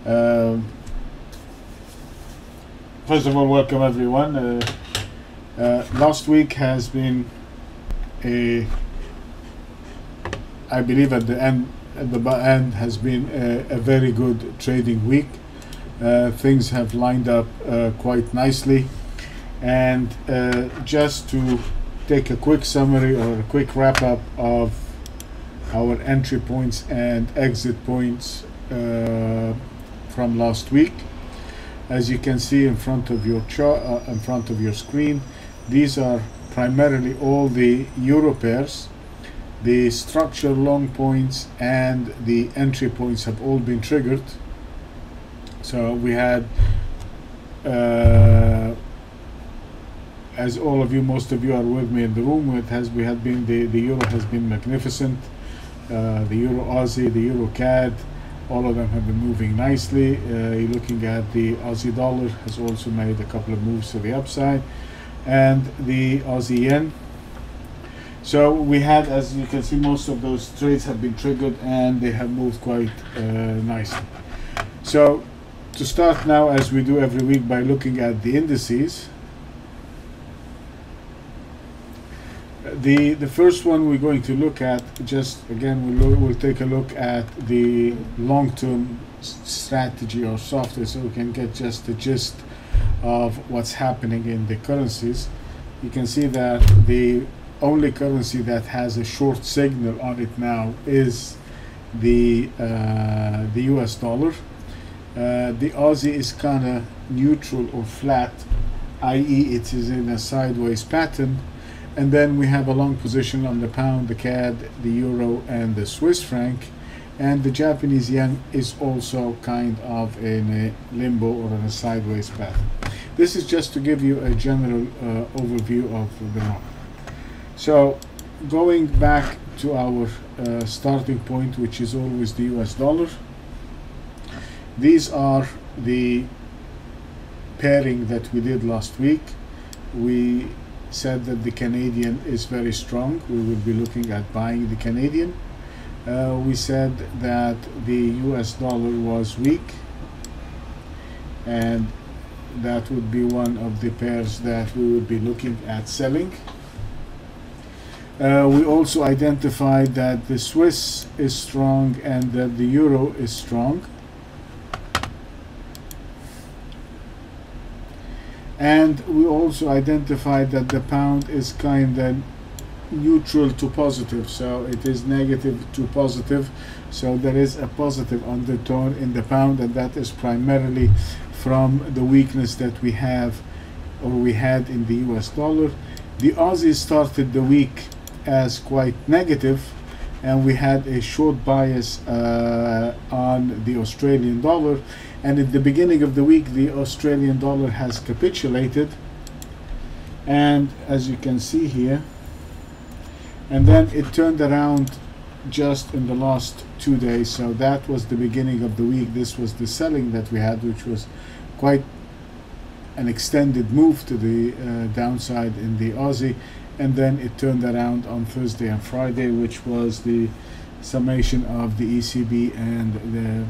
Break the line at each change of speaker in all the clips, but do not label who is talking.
Um, First of all, welcome everyone. Last week has been I believe at the end has been a very good trading week. Things have lined up quite nicely, and just to take a quick summary or a quick wrap up of our entry points and exit points from last week. As you can see in front of your chart, in front of your screen, these are primarily all the euro pairs. The structure long points and the entry points have all been triggered. So we had, as all of you, most of you are with me in the room, the euro has been magnificent. The euro Aussie, the euro CAD, all of them have been moving nicely. You're looking at the Aussie dollar has also made a couple of moves to the upside, and the Aussie yen. So we had, as you can see, most of those trades have been triggered and they have moved quite nicely. So to start now, as we do every week, by looking at the indices. The first one we're going to look at, just again, we'll take a look at the long-term strategy or software, so we can get just the gist of what's happening in the currencies. You can see that the only currency that has a short signal on it now is the US dollar. The Aussie is kind of neutral or flat, i.e. it is in a sideways pattern. And then we have a long position on the pound, the CAD, the euro, and the Swiss franc. And the Japanese yen is also kind of in a limbo or in a sideways pattern. This is just to give you a general overview of the market. So going back to our starting point, which is always the US dollar. These are the pairing that we did last week. We said that the Canadian is very strong. We will be looking at buying the Canadian. We said that the US dollar was weak, and that would be one of the pairs that we would be looking at selling. We also identified that the Swiss is strong and that the euro is strong. And we also identified that the pound is kind of neutral to positive, so it is negative to positive. So there is a positive undertone in the pound, and that is primarily from the weakness that we have or we had in the US dollar. The Aussie started the week as quite negative, and we had a short bias on the Australian dollar. And at the beginning of the week, the Australian dollar has capitulated, and as you can see here, and then it turned around just in the last 2 days. So that was the beginning of the week. This was the selling that we had, which was quite an extended move to the downside in the Aussie, and then it turned around on Thursday and Friday, which was the summation of the ECB and the.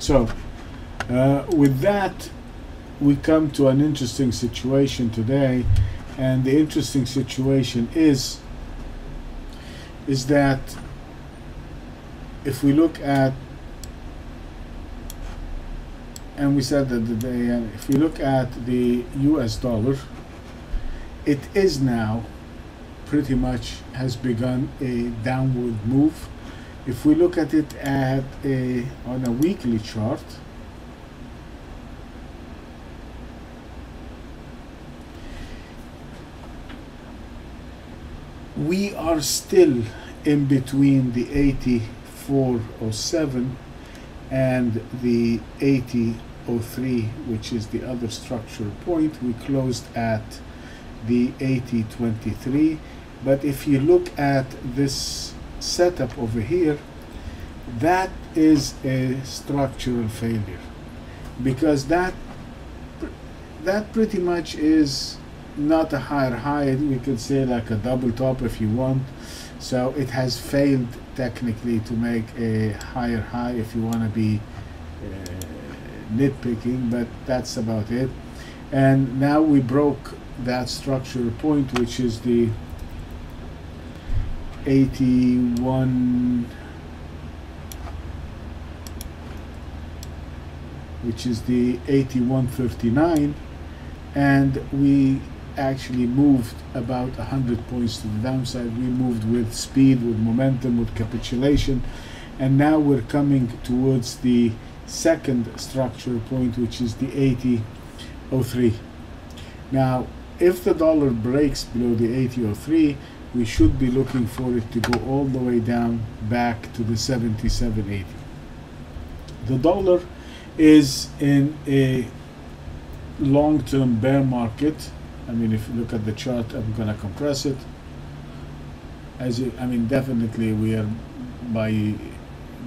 So with that, we come to an interesting situation today, and the interesting situation is that if we look at, and we said that if we look at the US dollar, it is now pretty much has begun a downward move. If we look at it on a weekly chart, we are still in between the 84.07 and the 80.03, which is the other structural point. We closed at the 80.23, but if you look at this setup over here, that is a structural failure, because that pretty much is not a higher high. We could say like a double top if you want. So it has failed technically to make a higher high, if you want to be nitpicking, but that's about it. And now we broke that structure point, which is the 81, which is the 81.39, and we actually moved about 100 points to the downside. We moved with speed, with momentum, with capitulation, and now we're coming towards the second structure point, which is the 80.03. Now, if the dollar breaks below the 80.03, we should be looking for it to go all the way down back to the 77.80. The dollar is in a long-term bear market. I mean, if you look at the chart, I'm gonna compress it. I mean, definitely we are, by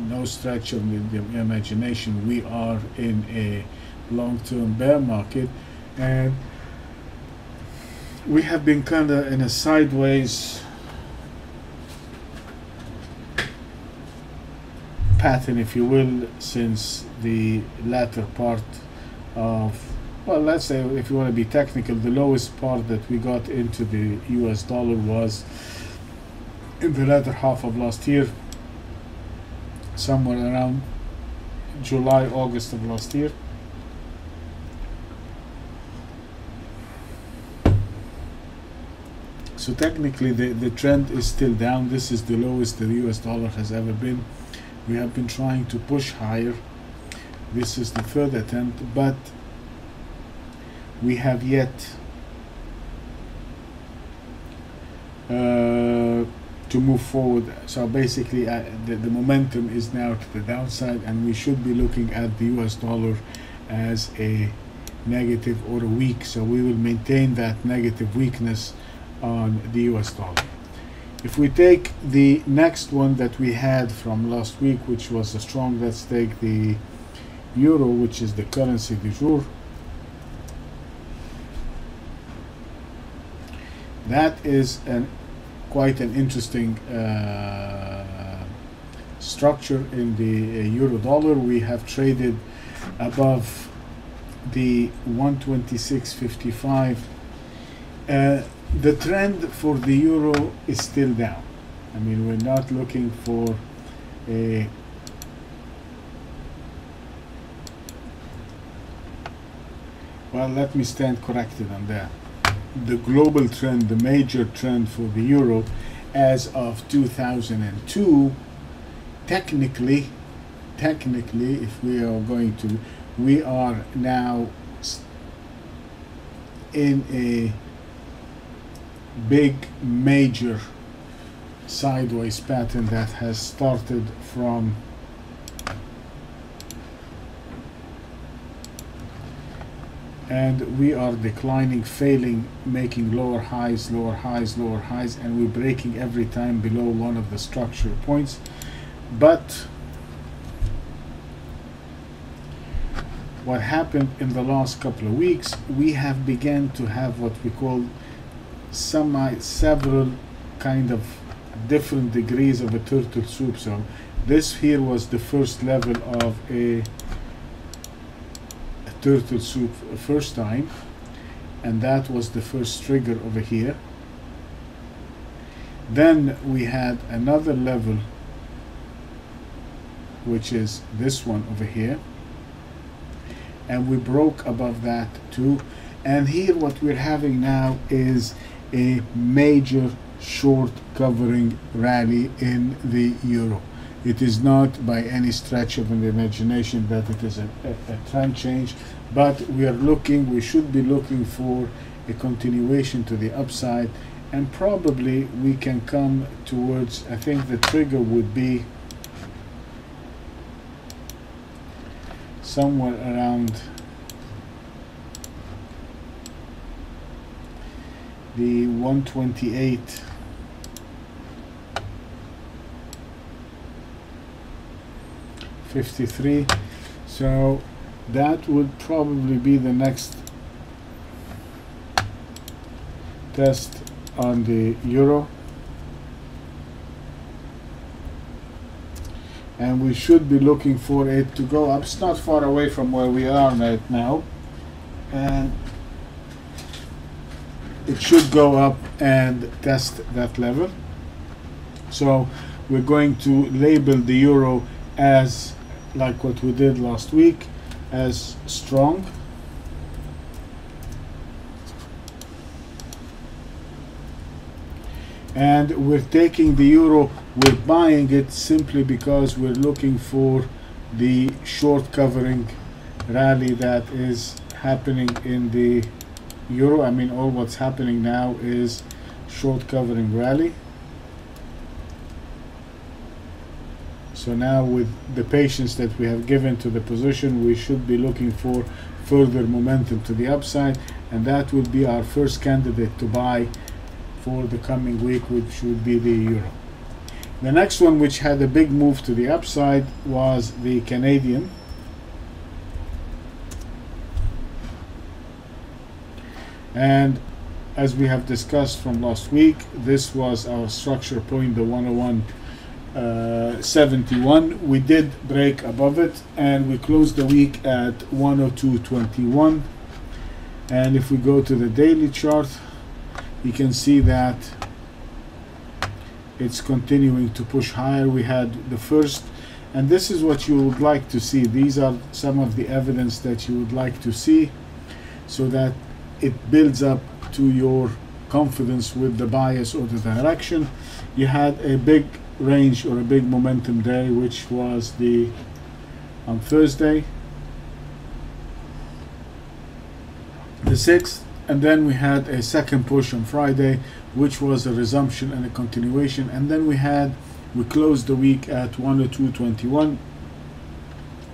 no stretch of the imagination, we are in a long-term bear market, and we have been kind of in a sideways pattern, if you will, since the latter part of, well, let's say, if you want to be technical, the lowest part that we got into the US dollar was in the latter half of last year, somewhere around July, August of last year. So technically the trend is still down. This is the lowest the US dollar has ever been. We have been trying to push higher. This is the third attempt, but we have yet to move forward. So basically the momentum is now to the downside, and we should be looking at the US dollar as a negative or a weak. So we will maintain that negative weakness on the US dollar. If we take the next one that we had from last week, which was a strong, let's take the euro, which is the currency du jour. That is quite an interesting structure in the euro dollar. We have traded above the 126.55. The trend for the euro is still down. I mean, we're not looking for a well, let me stand corrected on that. The global trend, the major trend for the euro as of 2002, technically, if we are going to, we are now in a big major sideways pattern that has started from and we are declining, failing, making lower highs, lower highs, lower highs, and we're breaking every time below one of the structure points. But what happened in the last couple of weeks, we have begun to have what we call several kind of different degrees of a turtle soup. So this here was the first level of a turtle soup first time, and that was the first trigger over here. Then we had another level, which is this one over here, and we broke above that too. And here what we're having now is a major short covering rally in the euro. It is not by any stretch of the imagination that it is a trend change, but we should be looking for a continuation to the upside, and probably we can come towards, I think the trigger would be somewhere around the 128.53. So that would probably be the next test on the euro, and we should be looking for it to go up. It's not far away from where we are right now, and it should go up and test that level. So we're going to label the euro as, like what we did last week, as strong. And we're taking the euro, we're buying it simply because we're looking for the short covering rally that is happening in the euro. I mean, all what's happening now is short covering rally. So now with the patience that we have given to the position, we should be looking for further momentum to the upside, and that would be our first candidate to buy for the coming week, which would be the euro. The next one, which had a big move to the upside, was the Canadian. And as we have discussed from last week, this was our structure point, the 101.71. We did break above it, and we closed the week at 102.21. And if we go to the daily chart, you can see that it's continuing to push higher. We had the first, and this is what you would like to see. These are some of the evidence that you would like to see, so that it builds up to your confidence with the bias or the direction. You had a big range or a big momentum day, which was on Thursday, the 6th. And then we had a second push on Friday, which was a resumption and a continuation. And then we closed the week at 102.21,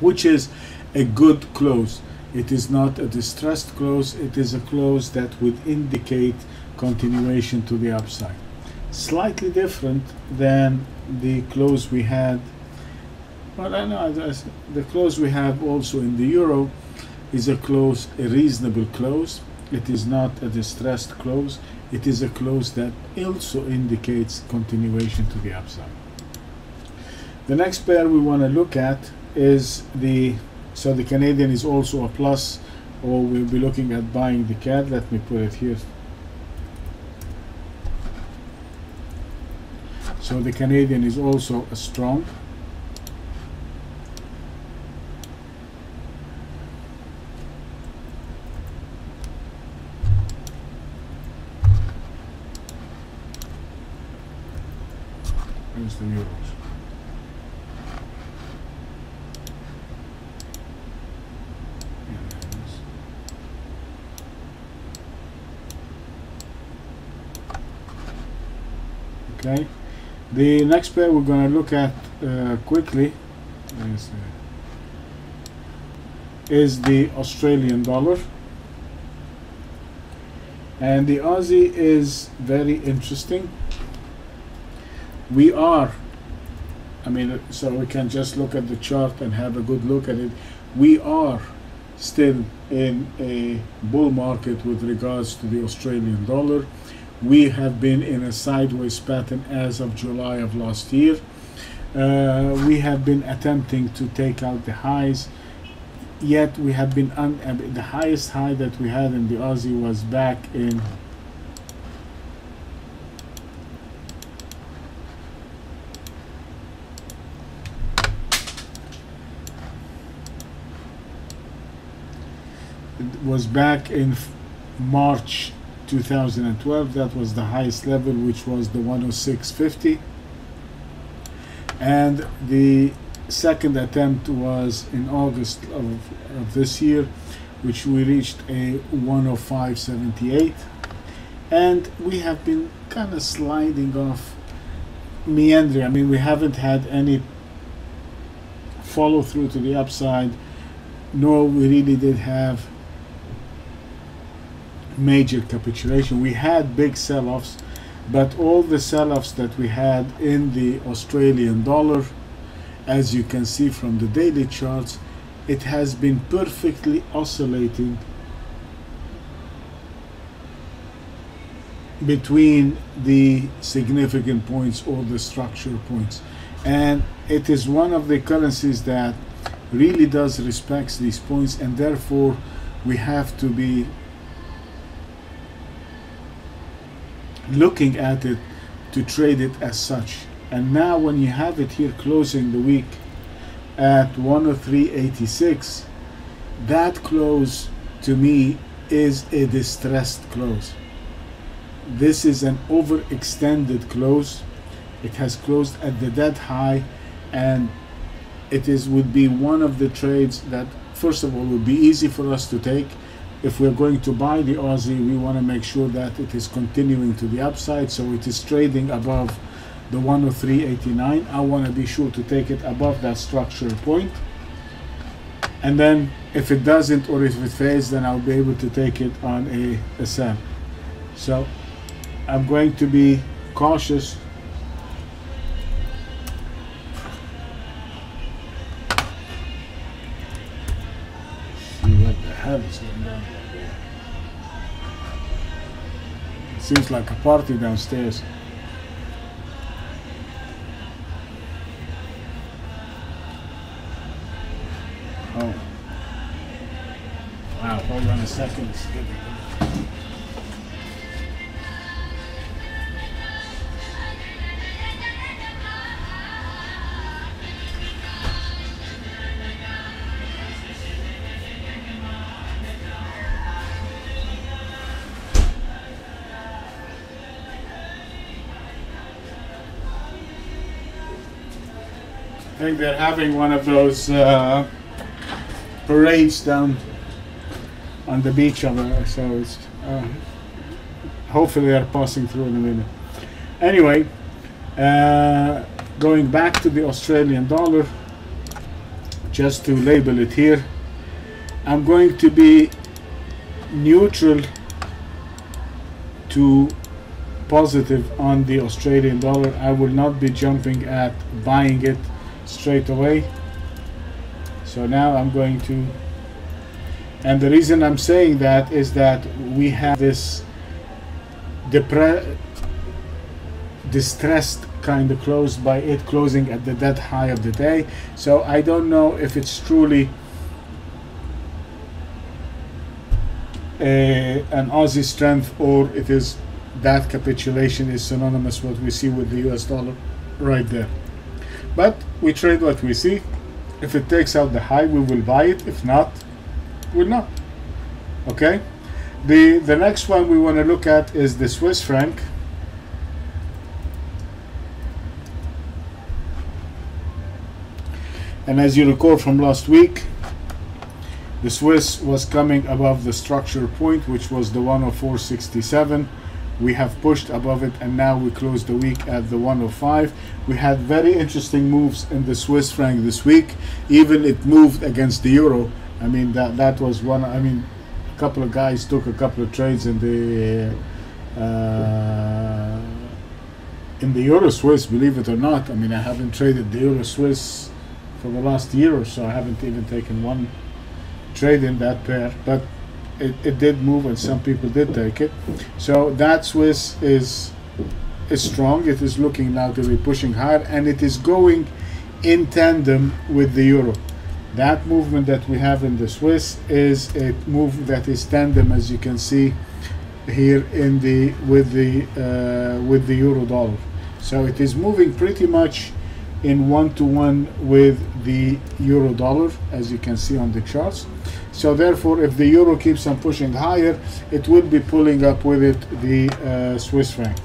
which is a good close. It is not a distressed close. It is a close that would indicate continuation to the upside. Slightly different than the close we had. Well, I know the close we have also in the euro is a reasonable close. It is not a distressed close. It is a close that also indicates continuation to the upside. The next pair we want to look at is the Canadian is also a plus, or we'll be looking at buying the CAD. Let me put it here. So the Canadian is also a strong. Where's the euros? Okay, the next pair we're going to look at quickly is the Australian dollar, and the Aussie is very interesting. We are, so we can just look at the chart and have a good look at it. We are still in a bull market with regards to the Australian dollar. We have been in a sideways pattern as of July of last year. We have been attempting to take out the highs, yet we have been the highest high that we had in the Aussie was back in March 2012. That was the highest level, which was the 106.50, and the second attempt was in August of this year, which we reached a 105.78, and we have been kind of sliding off, meandering. We haven't had any follow through to the upside, nor we really did have major capitulation. We had big sell-offs, but all the sell-offs that we had in the Australian dollar, as you can see from the daily charts, it has been perfectly oscillating between the significant points or the structure points. and it is one of the currencies that really does respects these points, and therefore we have to be looking at it to trade it as such. And now when you have it here closing the week at 103.86, that close to me is a distressed close. This is an overextended close. It has closed at the dead high, and it would be one of the trades that, first of all, would be easy for us to take. If we're going to buy the Aussie, we want to make sure that it is continuing to the upside, so it is trading above the 103.89. I want to be sure to take it above that structural point, and then if it doesn't, or if it fails, then I'll be able to take it on a sell. So I'm going to be cautious. See what the hell is going on. It seems like a party downstairs. Oh. Wow, hold on a second. I think they're having one of those parades down on the beach, so it's hopefully they're passing through in a minute. Anyway, going back to the Australian dollar, just to label it here, I'm going to be neutral to positive on the Australian dollar. I will not be jumping at buying it straight away. So now I'm going to, and the reason I'm saying that is that we have this distressed kind of close by it closing at the dead high of the day. So I don't know if it's truly an Aussie strength, or it is that capitulation is synonymous with what we see with the US dollar right there. But we trade what we see. If it takes out the high, we will buy it. If not, we'll not. Okay. The next one we want to look at is the Swiss franc. And as you recall from last week, the Swiss was coming above the structure point, which was the 104.67. We have pushed above it, and now we closed the week at the 105. We had very interesting moves in the Swiss franc this week. Even it moved against the euro. I mean, that was one. I mean, a couple of guys took a couple of trades in the euro Swiss. Believe it or not, I mean, I haven't traded the euro Swiss for the last year or so. I haven't even taken one trade in that pair, but it did move, and some people did take it. So that Swiss is strong. It is looking now to be pushing higher, and it is going in tandem with the euro. That movement that we have in the Swiss is a move that is tandem, as you can see here in the with the euro dollar. So it is moving pretty much in one-to-one with the euro dollar, as you can see on the charts. So therefore, if the euro keeps on pushing higher, it will be pulling up with it the Swiss franc.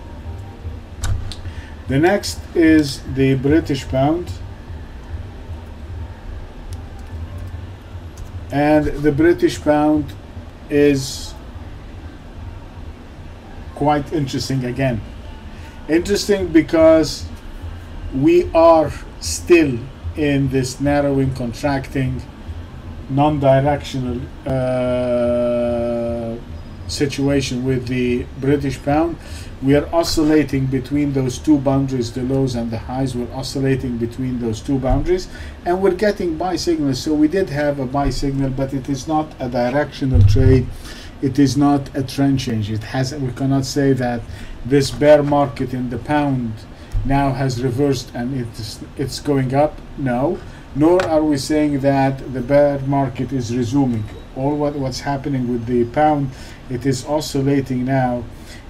The next is the British pound. And the British pound is quite interesting again. Interesting because we are still in this narrowing, contracting, non-directional situation with the British pound. We are oscillating between those two boundaries, the lows and the highs. We're oscillating between those two boundaries, and we're getting buy signals. So we did have a buy signal, but it is not a directional trade. It is not a trend change. We cannot say that this bear market in the pound now has reversed and it's going up. No, nor are we saying that the bear market is resuming. All what's happening with the pound, it is oscillating now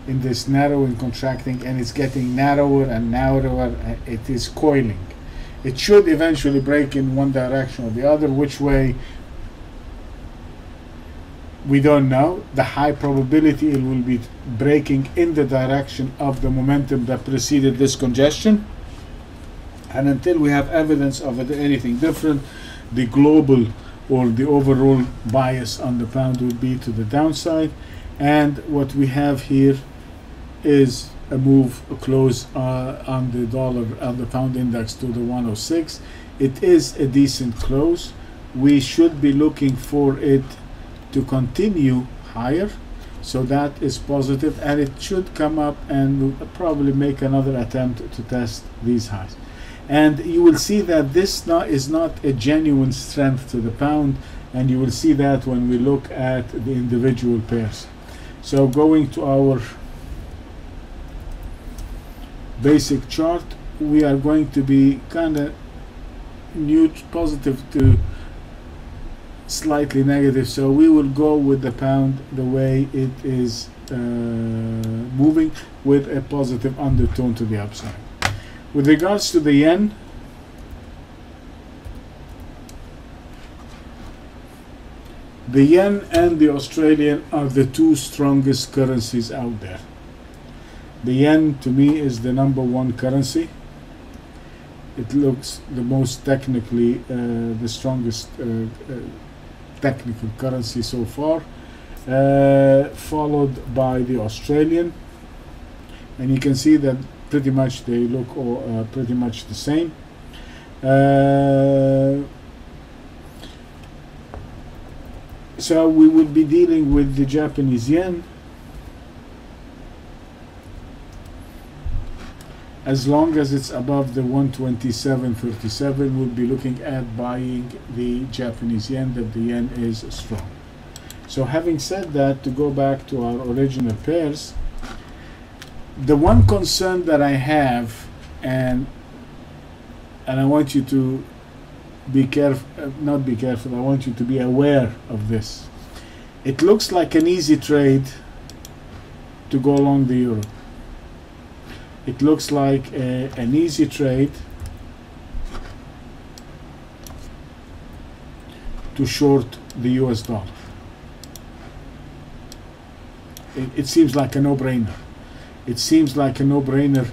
in this narrowing, contracting, and it's getting narrower and narrower. It is coiling. It should eventually break in one direction or the other. Which way, we don't know. The high probability it will be breaking in the direction of the momentum that preceded this congestion, and until we have evidence of anything different, the global or the overall bias on the pound would be to the downside. And what we have here is a move, a close on the dollar, on the pound index to the 106. It is a decent close. We should be looking for it to continue higher, so that is positive, and it should come up and probably make another attempt to test these highs. And you will see that this is not a genuine strength to the pound, and you will see that when we look at the individual pairs. So going to our basic chart, we are going to be kind of positive to slightly negative, so we will go with the pound the way it is moving, with a positive undertone to the upside. With regards to the yen, and the Australian are the two strongest currencies out there. The yen to me is the #1 currency. It looks the most technically the strongest technical currency so far, followed by the Australian, and you can see that pretty much they look all, pretty much the same. So we will be dealing with the Japanese yen. As long as it's above the 127.37, we'll be looking at buying the Japanese yen, that the yen is strong. So having said that, to go back to our original pairs, the one concern that I have, and I want you to be careful, not be careful, I want you to be aware of this. It looks like an easy trade to go along the euro. It looks like an easy trade to short the US dollar. It seems like a no-brainer. It seems like a no-brainer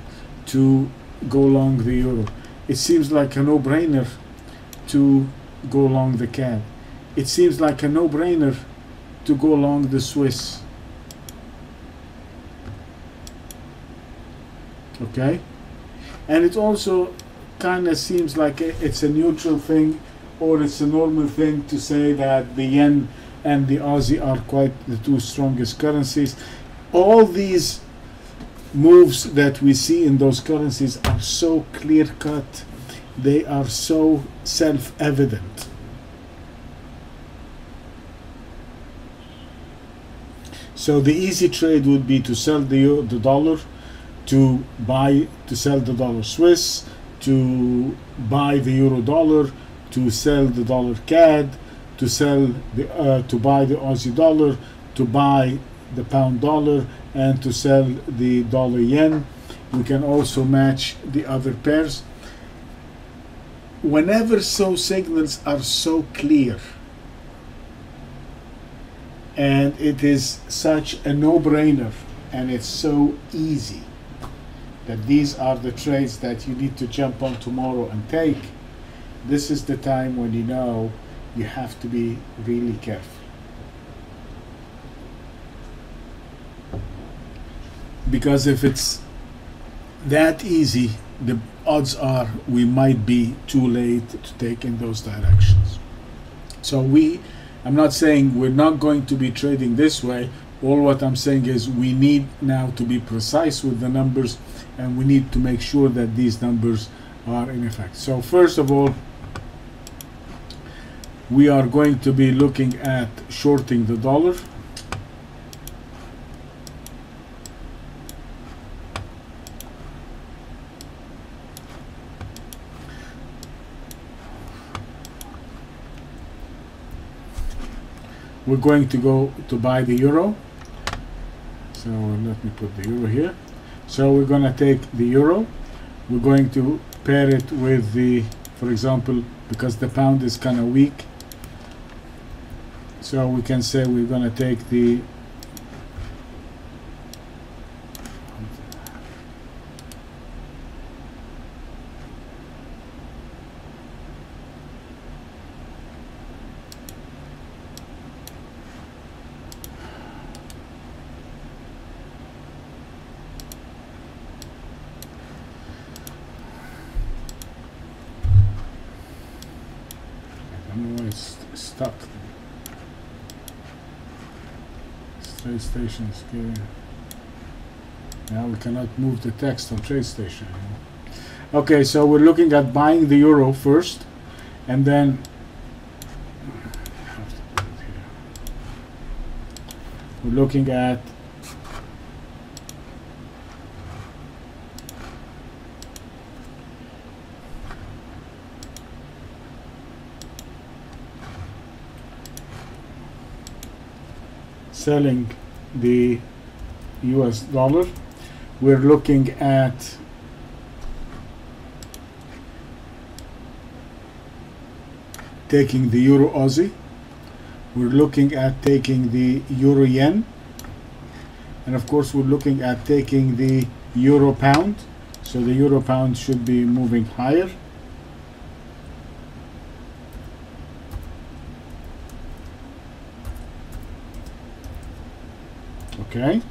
to go long the euro. It seems like a no-brainer to go long the CAD. It seems like a no-brainer to go long the Swiss. Okay, and it also kind of seems like it's a neutral thing, or it's a normal thing to say that the yen and the Aussie are quite the two strongest currencies. All these moves that we see in those currencies are so clear-cut, they are so self-evident. So the easy trade would be to sell the dollar, to sell the dollar Swiss, to buy the euro dollar, to sell the dollar CAD, to buy the Aussie dollar, to buy the pound dollar, and to sell the dollar yen. We can also match the other pairs. Whenever signals are so clear, and it is such a no-brainer, and it's so easy, that these are the trades that you need to jump on tomorrow and take, this is the time when you know you have to be really careful. Because if it's that easy, the odds are we might be too late to take in those directions. So I'm not saying we're not going to be trading this way. All what I'm saying is we need now to be precise with the numbers, and we need to make sure that these numbers are in effect. So first of all, we are going to be looking at shorting the dollar. we're going to go to buy the euro. So let me put the euro here. So we're going to take the euro. We're going to pair it with the, for example, because the pound is kind of weak, so we can say we're going to take the stuck. Trade station is getting. Now we cannot move the text on trade station anymore. Okay, so we're looking at buying the euro first, and then we're looking at selling the US dollar. We're looking at taking the euro Aussie. We're looking at taking the euro yen, and of course we're looking at taking the euro pound. So the euro pound should be moving higher. Okay,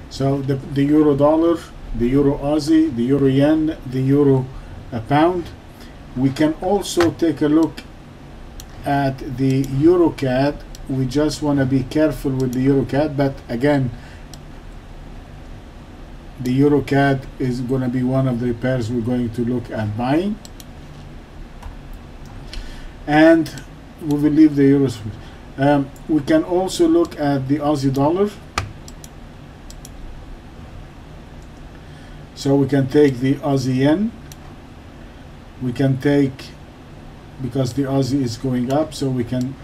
so the euro dollar, the euro Aussie, the euro yen, the euro pound. We can also take a look at the euro CAD. We just want to be careful with the euro CAD, but again, the euro CAD is going to be one of the pairs we're going to look at buying, and we will leave the euros. We can also look at the Aussie dollar. So we can take the Aussie yen. We can take, because the Aussie is going up, so we can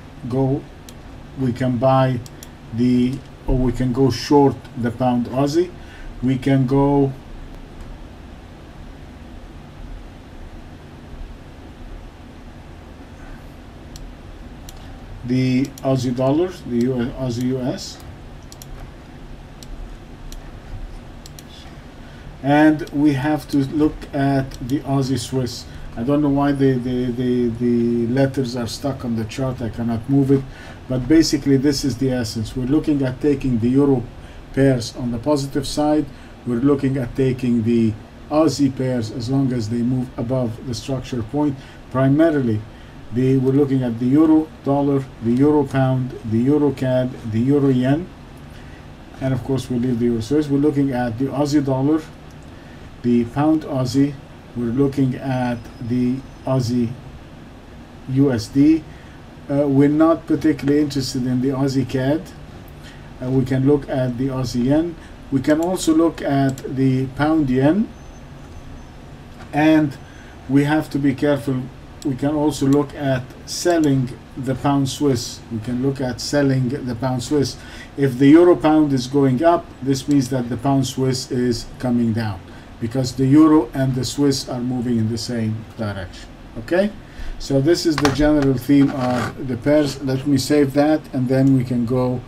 buy the, or we can go short the pound Aussie. We can go the Aussie dollar, the Aussie US, and we have to look at the Aussie Swiss. I don't know why the letters are stuck on the chart. I cannot move it, but basically this is the essence. We're looking at taking the euro pairs on the positive side. We're looking at taking the Aussie pairs as long as they move above the structure point. Primarily we're looking at the euro dollar, the euro pound, the euro CAD, the euro yen, and of course we leave the euro Swiss. We're looking at the Aussie dollar, the pound Aussie. We're looking at the Aussie USD. We're not particularly interested in the Aussie CAD. We can look at the Aussie yen. We can also look at the pound yen, and we have to be careful. We can also look at selling the pound Swiss. We can look at selling the pound Swiss. If the euro pound is going up, this means that the pound Swiss is coming down, because the euro and the Swiss are moving in the same direction. Okay, so this is the general theme of the pairs. Let me save that, and then we can go